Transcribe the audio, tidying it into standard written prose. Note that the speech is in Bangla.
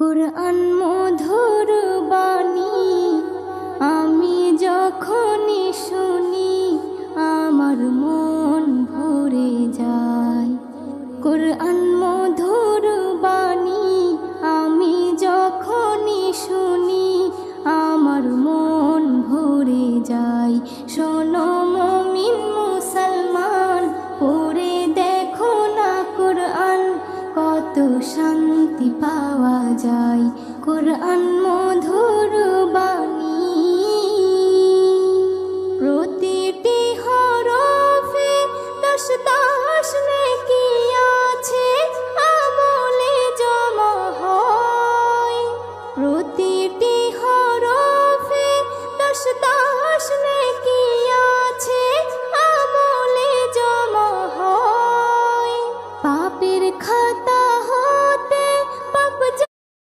কুরআন মধুর বাণী আমি যখনই শুনি আমার মন ভরে যায়। কুরআন মধুর বাণী আমি যখনই শুনি আমার মন ভরে যায়। শোনো মুমিন মুসলমান, পড়ে দেখো না কুরআন, কত শান্তি পাওয়া যায়। কুরআন